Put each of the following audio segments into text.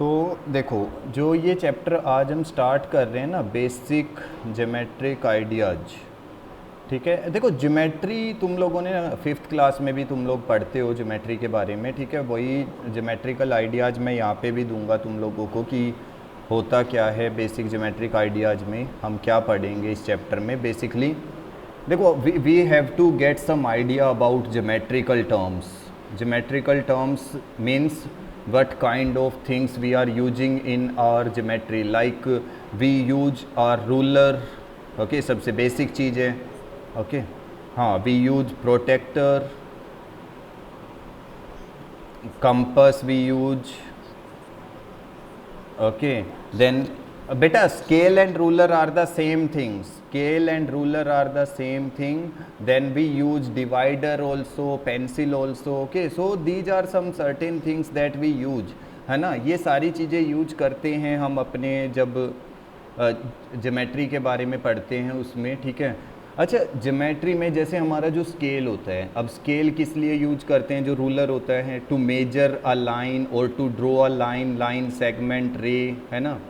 तो देखो, जो ये चैप्टर आज हम स्टार्ट कर रहे हैं ना, बेसिक ज्योमेट्रिक आइडियाज, ठीक है। देखो ज्योमेट्री तुम लोगों ने 5th क्लास में भी तुम लोग पढ़ते हो ज्योमेट्री के बारे में, ठीक है। वही ज्योमेट्रिकल आइडियाज मैं यहाँ पे भी दूंगा तुम लोगों को कि होता क्या है बेसिक ज्योमेट्रिक आइडियाज में, हम क्या पढ़ेंगे इस चैप्टर में बेसिकली। देखो we have to get some idea about geometrical terms. Geometrical terms means what kind of things we are using in our geometry, like we use our ruler, okay, सबसे basic चीज़ है, okay हाँ। we use protractor, compass we use, okay, then बेटा scale and ruler are the same things, scale and ruler are the same thing, then we use divider also, pencil also, okay, so these are some certain things that we use, है ना। ये सारी चीज़ें use करते हैं हम अपने जब ज्योमेट्री के बारे में पढ़ते हैं उसमें, ठीक है। अच्छा, ज्योमेट्री में जैसे हमारा जो स्केल होता है, अब स्केल किस लिए यूज करते हैं, जो रूलर होता है टू मेजर अ लाइन और to draw a line, line segment ray, है ना,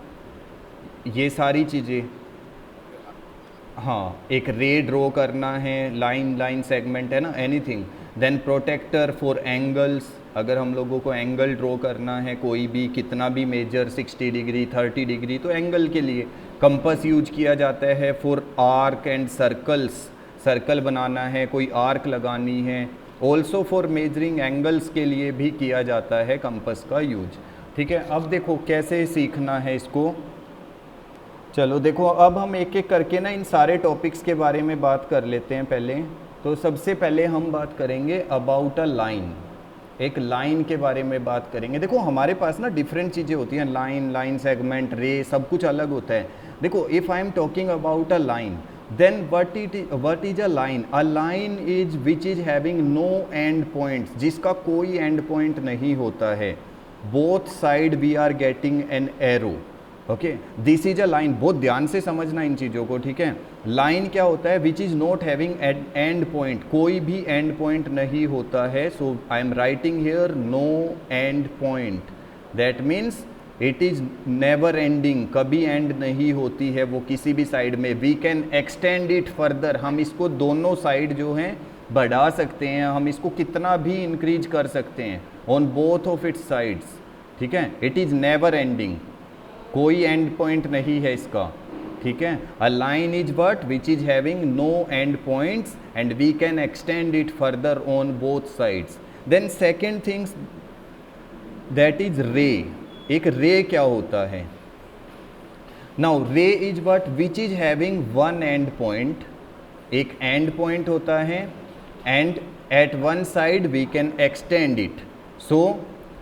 ये सारी चीज़ें। हाँ, एक रे ड्रॉ करना है, लाइन लाइन सेगमेंट, है ना, anything. Then protractor for angles, अगर हम लोगों को एंगल ड्रॉ करना है कोई भी, कितना भी मेजर 60 डिग्री 30 डिग्री, तो एंगल के लिए कंपास यूज किया जाता है। For arc and circles, circle बनाना है, कोई आर्क लगानी है। ऑल्सो फॉर मेजरिंग एंगल्स के लिए भी किया जाता है कंपास का यूज, ठीक है। अब देखो कैसे सीखना है इसको। चलो देखो, अब हम एक एक करके ना इन सारे टॉपिक्स के बारे में बात कर लेते हैं पहले। तो सबसे पहले हम बात करेंगे अबाउट अ लाइन, एक लाइन के बारे में बात करेंगे। देखो हमारे पास ना डिफरेंट चीज़ें होती हैं, लाइन, लाइन सेगमेंट, रे, सब कुछ अलग होता है। देखो if I am talking about a line, then what is a line? A line is which is having no end points, जिसका कोई एंड पॉइंट नहीं होता है। Both side we are getting an arrow, okay, this is a line. बहुत ध्यान से समझना इन चीज़ों को, ठीक है। लाइन क्या होता है? Which is not having end point, कोई भी एंड पॉइंट नहीं होता है। So I am writing here no end point, that means it is never ending, कभी एंड नहीं होती है वो किसी भी साइड में। We can extend it further, हम इसको दोनों साइड जो हैं बढ़ा सकते हैं, हम इसको कितना भी इंक्रीज कर सकते हैं on both of its sides, ठीक है। इट इज़ नेवर एंडिंग, कोई एंड पॉइंट नहीं है इसका, ठीक है। A line is what which is having no end points and we can extend it further on both sides. Then second things that is ray. एक ray क्या होता है? Now ray is what which is having one end point, एक end point होता है, and eight one side we can extend it. So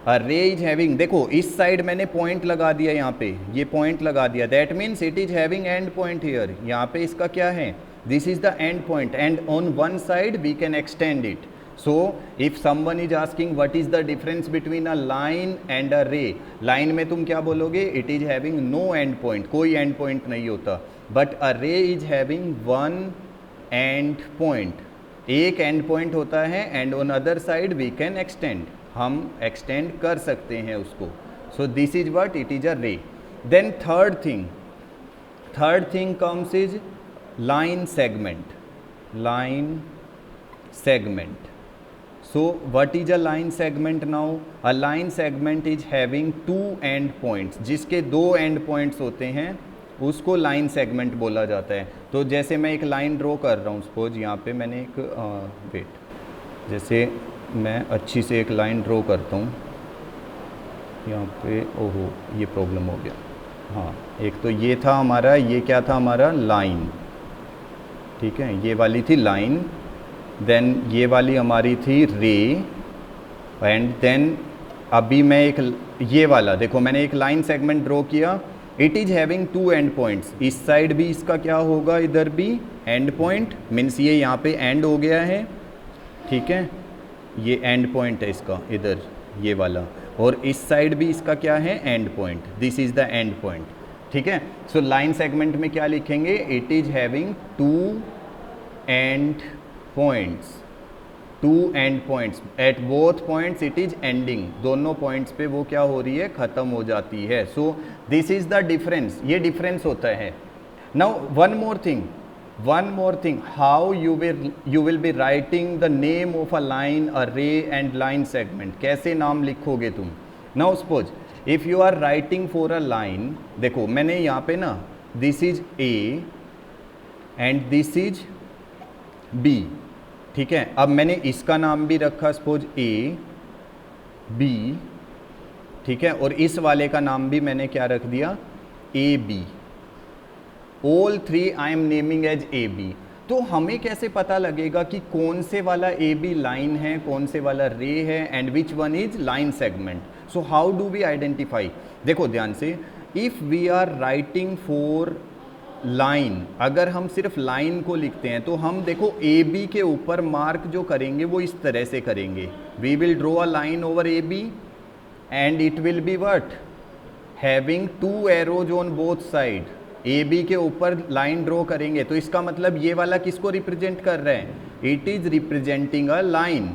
a ray is having, देखो इस side मैंने पॉइंट लगा दिया, यहाँ पे ये पॉइंट लगा दिया, that means it is having end point here. यहाँ पे इसका क्या है? This is the end point and on one side we can extend it. So if someone is asking what is the difference between a line and a ray, line में तुम क्या बोलोगे? It is having no end point, कोई end point नहीं होता। But a ray is having one end point, एक end point होता है end on other side we can extend, हम एक्सटेंड कर सकते हैं उसको। So this is what it is a ray. Then third thing comes is line segment, line segment. So what is a line segment now? A line segment is having two end points, जिसके दो and points होते हैं उसको line segment बोला जाता है। तो जैसे मैं एक लाइन ड्रॉ कर रहा हूँ, सपोज यहाँ पे मैंने एक वेट, जैसे मैं अच्छी से एक लाइन ड्रॉ करता हूँ यहाँ पे। ओहो, ये प्रॉब्लम हो गया। हाँ, एक तो ये था हमारा, ये क्या था हमारा? लाइन, ठीक है, ये वाली थी लाइन। देन ये वाली हमारी थी रे, एंड देन अभी मैं एक ये वाला, देखो मैंने एक लाइन सेगमेंट ड्रॉ किया। It is having two end points, इस साइड भी इसका क्या होगा? इधर भी एंड पॉइंट, मीन्स ये यहाँ पे एंड हो गया है, ठीक है, ये एंड पॉइंट है इसका इधर, ये वाला, और इस साइड भी इसका क्या है? End point, this is the end point, ठीक है। सो लाइन सेगमेंट में क्या लिखेंगे? It is having two end points, two end points, at both points it is ending, दोनों पॉइंट्स पे वो क्या हो रही है, ख़त्म हो जाती है. सो दिस इज द डिफरेंस, ये डिफरेंस होता है. Now one more thing, how you will be writing the name of a line, a ray and line segment. कैसे नाम लिखोगे तुम. Now suppose if you are writing for a line, देखो मैंने यहाँ पे ना this is A and this is B, ठीक है. अब मैंने इसका नाम भी रखा सपोज A B, ठीक है, और इस वाले का नाम भी मैंने क्या रख दिया, A B. All three I am naming as A B. तो हमें कैसे पता लगेगा कि कौन से वाला ए बी लाइन है, कौन से वाला रे है, and which one is line segment. So how do we identify. देखो ध्यान से, if we are writing for line, अगर हम सिर्फ लाइन को लिखते हैं तो हम देखो ए बी के ऊपर मार्क जो करेंगे वो इस तरह से करेंगे. We will draw a line over A B and it will be what, having two arrows on both side. A B के ऊपर लाइन ड्रॉ करेंगे तो इसका मतलब ये वाला किसको रिप्रेजेंट कर रहे हैं, it is representing a line,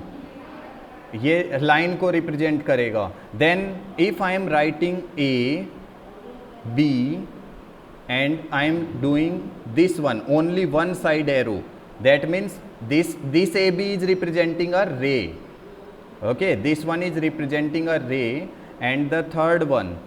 ये लाइन को रिप्रेजेंट करेगा. Then if I am writing a B and I am doing this one only one side arrow, that means this a b is representing a ray. Okay, this one is representing a ray and the third one,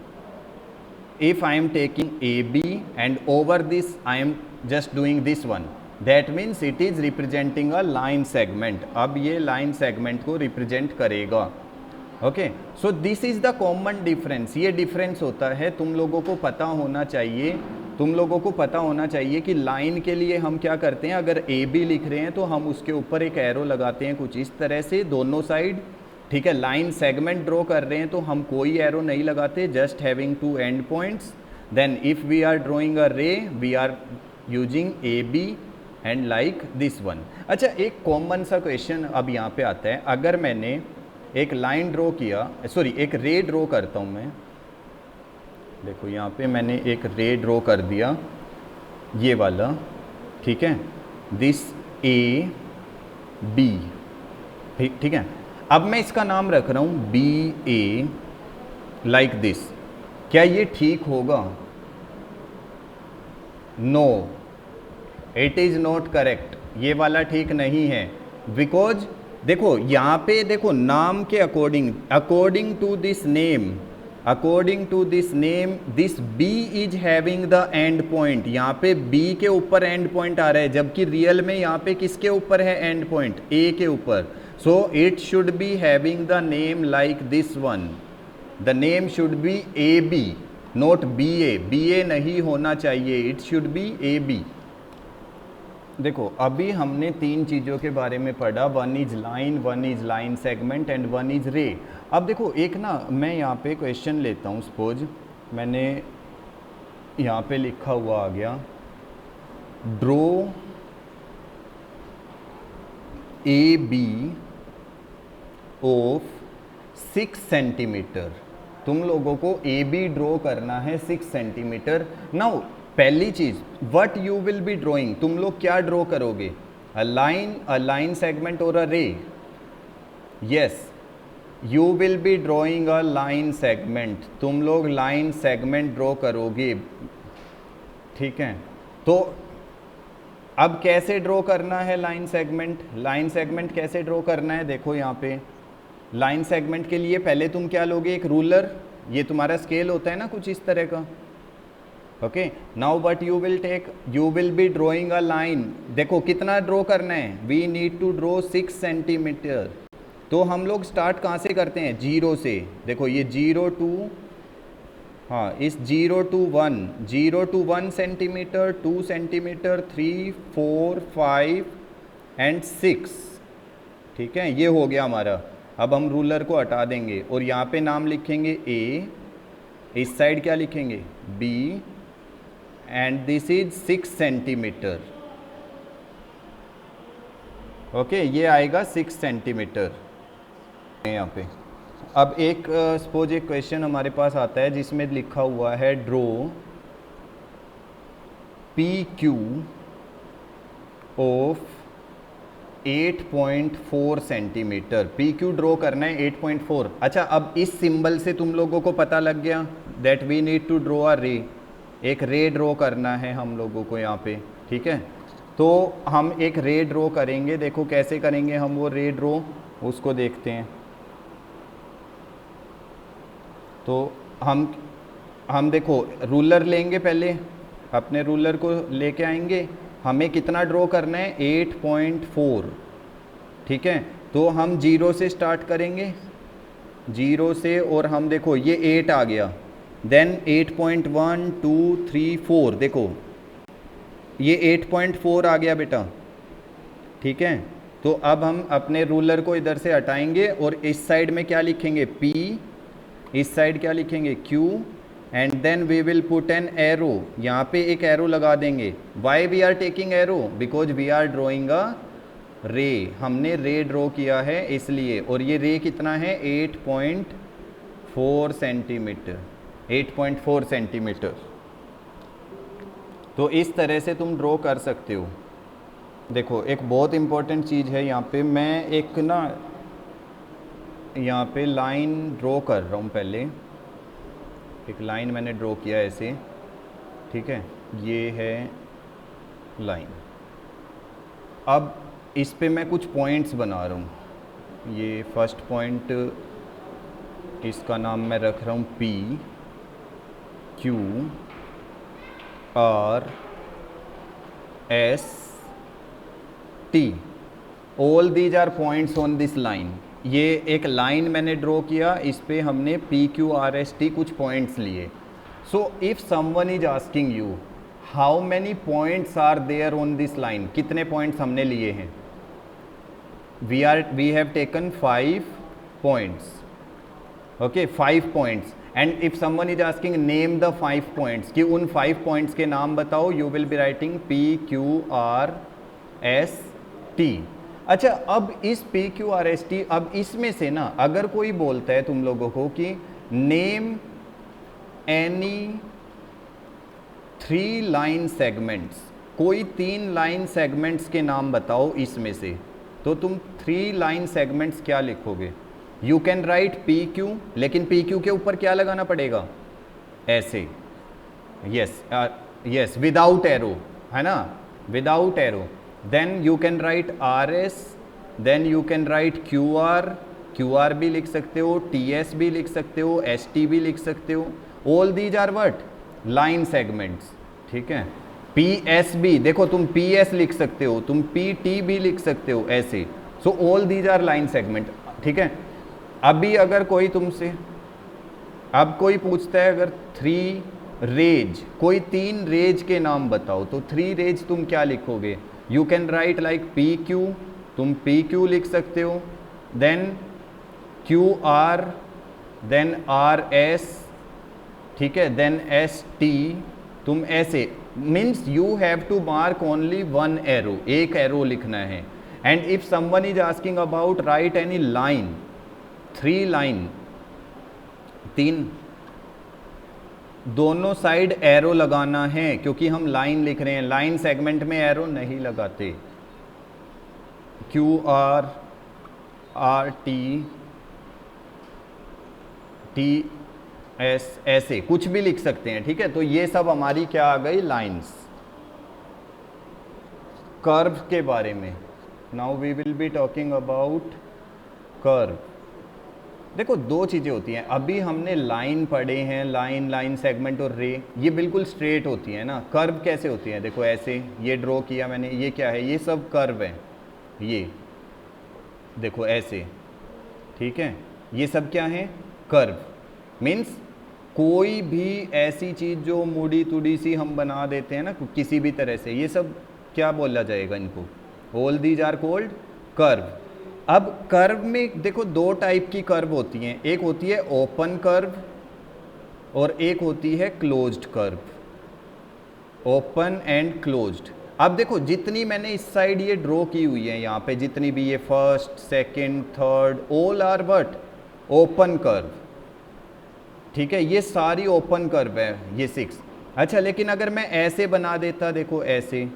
if I am taking AB and over this I am just doing this one, that means it is representing a line segment. अब ये line segment को represent करेगा. Okay, so this is the common difference. ये difference होता है, तुम लोगों को पता होना चाहिए, तुम लोगों को पता होना चाहिए कि लाइन के लिए हम क्या करते हैं. अगर ए बी लिख रहे हैं तो हम उसके ऊपर एक एरो लगाते हैं कुछ इस तरह से दोनों साइड, ठीक है. लाइन सेगमेंट ड्रॉ कर रहे हैं तो हम कोई एरो नहीं लगाते, just having two end points. Then if we are drawing a ray we are using a B and like this one. अच्छा, एक कॉमन सा क्वेश्चन अब यहाँ पे आता है. अगर मैंने एक लाइन ड्रॉ किया, सॉरी एक रे ड्रॉ करता हूँ मैं, देखो यहाँ पे मैंने एक रे ड्रॉ कर दिया, ये वाला, ठीक है, दिस ए बी, ठीक है. अब मैं इसका नाम रख रहा हूँ बी ए लाइक दिस. क्या ये ठीक होगा? No, it is not correct. ये वाला ठीक नहीं है, बिकॉज देखो यहाँ पे देखो नाम के according to this name, this B is having the end point. यहाँ पे बी के ऊपर एंड पॉइंट आ रहा है, जबकि रियल में यहाँ पे किसके ऊपर है एंड पॉइंट, ए के ऊपर. So it should be having the name like this one. The name should be AB, not BA. BA नहीं होना चाहिए, it should be AB. देखो अभी हमने तीन चीज़ों के बारे में पढ़ा, one is line, one is line segment and one is रे. अब देखो एक ना मैं यहाँ पे क्वेश्चन लेता हूँ. सपोज मैंने यहाँ पे लिखा हुआ आ गया, draw A B of 6 centimetre. तुम लोगों को ए बी ड्रॉ करना है 6 सेंटीमीटर. नाउ पहली चीज, what you will be drawing, तुम लोग क्या ड्रॉ करोगे, अ लाइन सेगमेंट और अ रे. Yes, you will be drawing a line segment. तुम लोग लाइन सेगमेंट ड्रॉ करोगे, ठीक है. तो अब कैसे ड्रॉ करना है लाइन सेगमेंट कैसे ड्रॉ करना है, देखो यहाँ पे लाइन सेगमेंट के लिए पहले तुम क्या लोगे, एक रूलर, ये तुम्हारा स्केल होता है ना कुछ इस तरह का. Okay, now but you will take, you will be drawing a line. देखो कितना ड्रॉ करना है, we need to draw 6 centimetre. तो हम लोग स्टार्ट कहाँ से करते हैं, जीरो से. देखो ये 0 टू, हाँ, इस 0 to 1 सेंटीमीटर, 2 सेंटीमीटर, 3, 4, 5 एंड 6, ठीक है. ये हो गया हमारा. अब हम रूलर को हटा देंगे और यहाँ पे नाम लिखेंगे ए, इस साइड क्या लिखेंगे B, and this is 6 centimetre. Okay, ये आएगा 6 सेंटीमीटर यहाँ पे. अब एक सपोज एक क्वेश्चन हमारे पास आता है जिसमें लिखा हुआ है draw P Q of 8.4 centimetre. P Q draw करना है 8.4। अच्छा, अब इस सिंबल से तुम लोगों को पता लग गया that we need to draw a ray. एक रे ड्रॉ करना है हम लोगों को यहाँ पे, ठीक है। तो हम एक रे ड्रॉ करेंगे, देखो कैसे करेंगे हम वो रे ड्रॉ, उसको देखते हैं। तो हम देखो रूलर लेंगे, पहले अपने रूलर को लेके आएंगे। हमें कितना ड्रॉ करना है 8.4, ठीक है। तो हम 0 से स्टार्ट करेंगे, 0 से, और हम देखो ये 8 आ गया, देन 8.1 2 3 4, देखो ये 8.4 आ गया बेटा, ठीक है। तो अब हम अपने रूलर को इधर से हटाएंगे और इस साइड में क्या लिखेंगे P, इस साइड क्या लिखेंगे Q, and then we will put an arrow. यहाँ पे एक एरो लगा देंगे। Why we are taking arrow? Because we are drawing a ray, हमने रे ड्रॉ किया है इसलिए। और ये रे कितना है 8.4 सेंटीमीटर, 8.4 सेंटीमीटर। तो इस तरह से तुम ड्रॉ कर सकते हो। देखो एक बहुत इम्पोर्टेंट चीज़ है यहाँ पे, मैं एक ना यहाँ पे लाइन ड्रॉ कर रहा हूँ। पहले एक लाइन मैंने ड्रॉ किया ऐसे, ठीक है, ये है लाइन। अब इस पे मैं कुछ पॉइंट्स बना रहा हूँ। ये फर्स्ट पॉइंट, इसका नाम मैं रख रहा हूँ P Q R S T। All these are points on this line. ये एक लाइन मैंने ड्रॉ किया, इस पे हमने P Q R S T कुछ पॉइंट्स लिए। So if someone is asking you how many points are there on this line, कितने पॉइंट्स हमने लिए हैं, we have taken 5 points, okay 5 points. And if someone is asking name the 5 points, कि उन 5 points के नाम बताओ, you will be writing P Q R S T। अच्छा, अब इस P Q R S T, अब इसमें से ना अगर कोई बोलता है तुम लोगों को कि नेम एनी 3 लाइन सेगमेंट्स, कोई 3 लाइन सेगमेंट्स के नाम बताओ इसमें से, तो तुम 3 लाइन सेगमेंट्स क्या लिखोगे? You can right P Q, लेकिन पी क्यू के ऊपर क्या लगाना पड़ेगा, ऐसे, यस यस, विदाउट एरो, है ना, without arrow. Then you can write R S, then you can write Q R भी लिख सकते हो, टी एस भी लिख सकते हो, एस टी भी लिख सकते हो। All these are what, line segments, ठीक है। पी एस भी, देखो तुम पी एस लिख सकते हो, तुम पी टी भी लिख सकते हो, ऐसे। So all these are line segment, ठीक है। अभी अगर कोई तुमसे, अब कोई पूछता है अगर 3 रेज, कोई 3 रेज के नाम बताओ, तो 3 रेज तुम क्या लिखोगे? You can write like P Q, तुम पी क्यू लिख सकते हो, then Q R, then R S, ठीक है, देन एस टी, तुम ऐसे, means you have to mark only 1 arrow, एक एरो लिखना है। And if someone is asking about right any line, 3 line, 3, दोनों साइड एरो लगाना है, क्योंकि हम लाइन लिख रहे हैं, लाइन सेगमेंट में एरो नहीं लगाते। Q R, R T, T S, ऐसे कुछ भी लिख सकते हैं, ठीक है। तो ये सब हमारी क्या आ गई, लाइंस। कर्व के बारे में, now we will be talking about curve. देखो 2 चीज़ें होती हैं, अभी हमने लाइन पढ़े हैं, लाइन, लाइन सेगमेंट और रे, ये बिल्कुल स्ट्रेट होती है ना। कर्व कैसे होती है, देखो ऐसे, ये ड्रॉ किया मैंने, ये क्या है, ये सब कर्व है, ये देखो ऐसे, ठीक है, ये सब क्या है, कर्व। मीन्स कोई भी ऐसी चीज़ जो मुड़ी तुड़ी सी हम बना देते हैं ना किसी भी तरह से, ये सब क्या बोला जाएगा इनको, all these are called curve. अब कर्व में देखो 2 टाइप की कर्व होती हैं, एक होती है ओपन कर्व और एक होती है closed curve, open and closed. अब देखो जितनी मैंने इस साइड ये ड्रॉ की हुई है, यहाँ पे जितनी भी, ये first, second, third, all are what, open curve, ठीक है, ये सारी ओपन कर्व है, ये 6। अच्छा, लेकिन अगर मैं ऐसे बना देता, देखो ऐसे,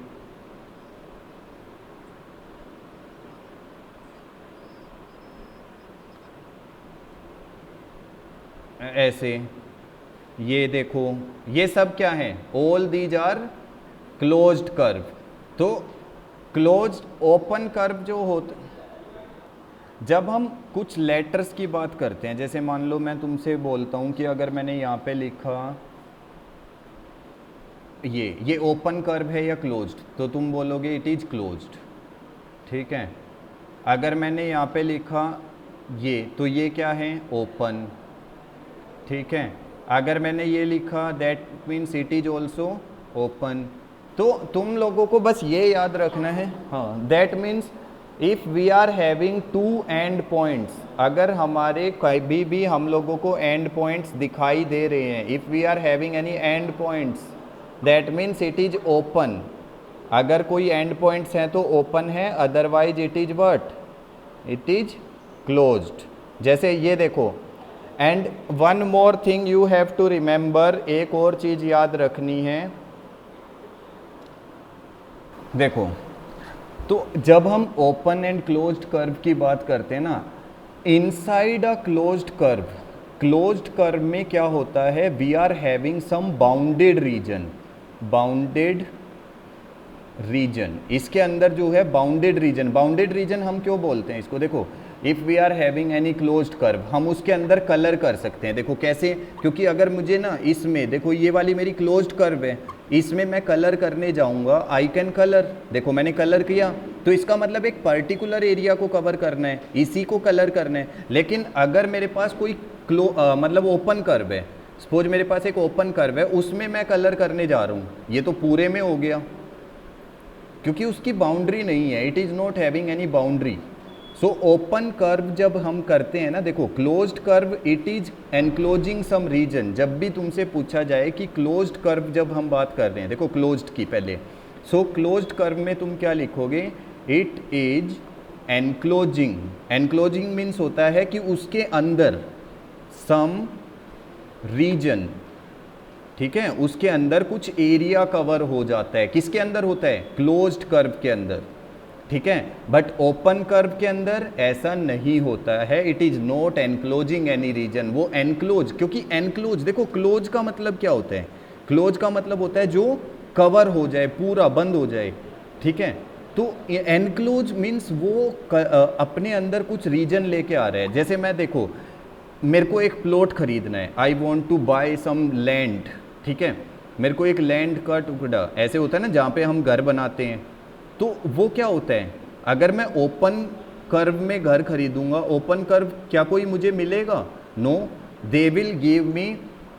ऐसे, ये देखो, ये सब क्या है, all these are closed curve. तो क्लोज्ड ओपन कर्व जो होते, जब हम कुछ लेटर्स की बात करते हैं, जैसे मान लो मैं तुमसे बोलता हूं कि अगर मैंने यहाँ पे लिखा ये ओपन कर्व है या क्लोज्ड, तो तुम बोलोगे इट इज क्लोज्ड, ठीक है। अगर मैंने यहाँ पे लिखा ये, तो ये क्या है, ओपन, ठीक है। अगर मैंने ये लिखा that means it is also open. तो तुम लोगों को बस ये याद रखना है, हाँ, that means if we are having two end points, अगर हमारे कभी भी हम लोगों को एंड पॉइंट्स दिखाई दे रहे हैं, if we are having any end points, that means it is open. अगर कोई एंड पॉइंट्स हैं तो ओपन है, otherwise it is what, it is closed. जैसे ये देखो, and one more thing you have to remember, एक और चीज याद रखनी है। देखो, तो जब हम ओपन एंड क्लोज्ड कर्व की बात करते हैं ना, inside a closed curve, closed curve में क्या होता है, we are having some bounded region, bounded region, इसके अंदर जो है बाउंडेड रीजन, बाउंडेड रीजन हम क्यों बोलते हैं इसको, देखो if we are having any closed curve, हम उसके अंदर कलर कर सकते हैं। देखो कैसे, क्योंकि अगर मुझे ना इसमें, देखो ये वाली मेरी क्लोज्ड कर्व है, इसमें मैं कलर करने जाऊंगा, आई कैन कलर, देखो मैंने कलर किया, तो इसका मतलब एक पर्टिकुलर एरिया को कवर करना है, इसी को कलर करना है। लेकिन अगर मेरे पास कोई मतलब ओपन कर्व है, सपोज मेरे पास एक ओपन कर्व है, उसमें मैं कलर करने जा रहा हूँ, ये तो पूरे में हो गया, क्योंकि उसकी बाउंड्री नहीं है, it is not having any boundary. So open curve जब हम करते हैं ना, देखो closed curve it is enclosing some region, जब भी तुमसे पूछा जाए कि क्लोज्ड कर्व जब हम बात कर रहे हैं, देखो क्लोज्ड की पहले, सो क्लोज्ड कर्व में तुम क्या लिखोगे, it is enclosing, enclosing means होता है कि उसके अंदर सम रीजन, ठीक है, उसके अंदर कुछ एरिया कवर हो जाता है, किसके अंदर होता है, क्लोज्ड कर्व के अंदर, ठीक है। बट ओपन कर्व के अंदर ऐसा नहीं होता है, it is not enclosing any region, वो एनक्लोज, क्योंकि एनक्लोज, देखो क्लोज का मतलब क्या होता है, क्लोज का मतलब होता है जो कवर हो जाए, पूरा बंद हो जाए, ठीक है। तो एनक्लोज मीन्स वो अपने अंदर कुछ रीजन लेके आ रहा है। जैसे मैं, देखो मेरे को एक प्लॉट खरीदना है, I want to buy some land, ठीक है, मेरे को एक लैंड का टुकड़ा, ऐसे होता है ना जहाँ पे हम घर बनाते हैं, तो वो क्या होता है, अगर मैं ओपन कर्व में घर खरीदूंगा, ओपन कर्व क्या कोई मुझे मिलेगा, no, they will give me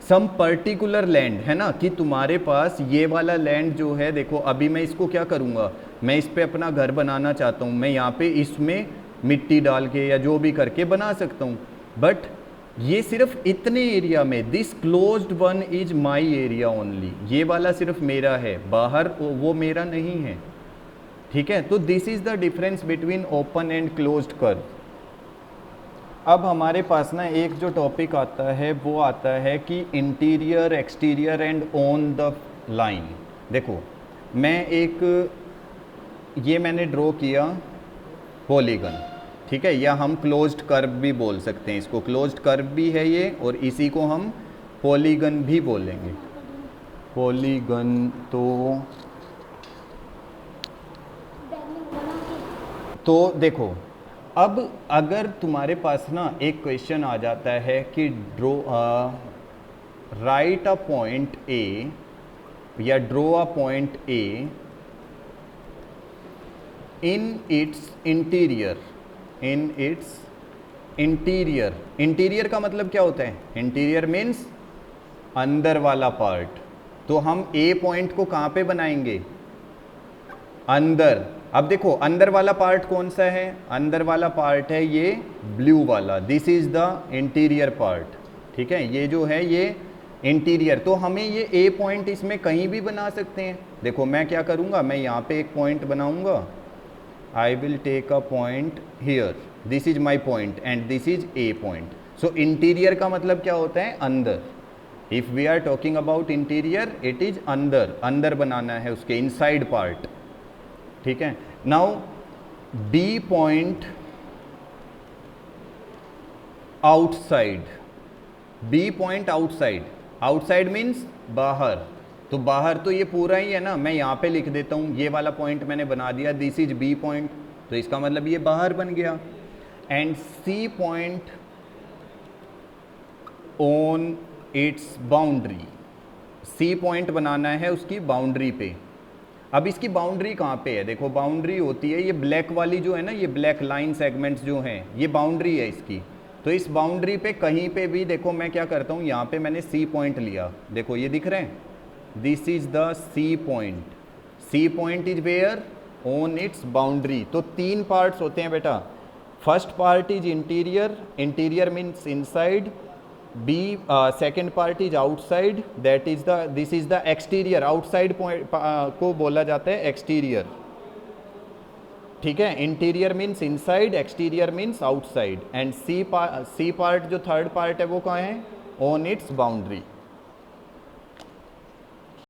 some particular land, है ना, कि तुम्हारे पास ये वाला लैंड जो है, देखो अभी मैं इसको क्या करूँगा, मैं इस पे अपना घर बनाना चाहता हूँ, मैं यहाँ पे इसमें मिट्टी डाल के या जो भी करके बना सकता हूँ, बट ये सिर्फ इतने एरिया में, this closed one is my area only, ये वाला सिर्फ मेरा है, बाहर वो मेरा नहीं है, ठीक है। तो this is the difference between open and closed curve. अब हमारे पास ना एक जो टॉपिक आता है वो आता है कि interior, exterior and on the line. देखो मैं एक, ये मैंने ड्रॉ किया पॉलीगन, ठीक है, या हम क्लोज्ड कर्व भी बोल सकते हैं इसको, क्लोज्ड कर्व भी है ये, और इसी को हम पॉलीगन भी बोलेंगे, पॉलीगन। तो देखो, अब अगर तुम्हारे पास ना एक क्वेश्चन आ जाता है कि draw, write a point a या draw a point a in its interior, in its interior, interior का मतलब क्या होता है, इंटीरियर मीन्स अंदर वाला पार्ट, तो हम ए पॉइंट को कहाँ पे बनाएंगे, अंदर। अब देखो अंदर वाला पार्ट कौन सा है, अंदर वाला पार्ट है ये ब्लू वाला, this is the interior part, ठीक है, ये जो है ये इंटीरियर। तो हमें ये ए पॉइंट इसमें कहीं भी बना सकते हैं। देखो मैं क्या करूँगा, मैं यहाँ पे एक पॉइंट बनाऊँगा, I will take a point here, this is my point and this is a point. So interior का मतलब क्या होता है, अंदर। If we are talking about interior, it is अंदर, अंदर बनाना है उसके इनसाइड पार्ट, ठीक है। Now B point outside, B point outside, outside means बाहर, तो बाहर तो ये पूरा ही है ना, मैं यहाँ पे लिख देता हूँ, ये वाला पॉइंट मैंने बना दिया, दिस इज बी पॉइंट, तो इसका मतलब ये बाहर बन गया। And c point on its boundary, c point बनाना है उसकी बाउंड्री पे। अब इसकी बाउंड्री कहाँ पे है, देखो बाउंड्री होती है ये ब्लैक वाली जो है ना, ये ब्लैक लाइन सेगमेंट्स जो हैं, ये बाउंड्री है इसकी। तो इस बाउंड्री पे कहीं पे भी देखो मैं क्या करता हूँ, यहाँ पे मैंने सी पॉइंट लिया, देखो ये दिख रहे हैं, this is the C point, C point is where on its boundary. तो तीन पार्ट्स होते हैं बेटा, first part is interior, interior means inside, B second part is outside, that is the this is the exterior, outside point को बोला जाता है exterior, ठीक है। Interior means inside, exterior means outside, and C part जो third part है वो कहाँ है, ऑन इट्स बाउंड्री।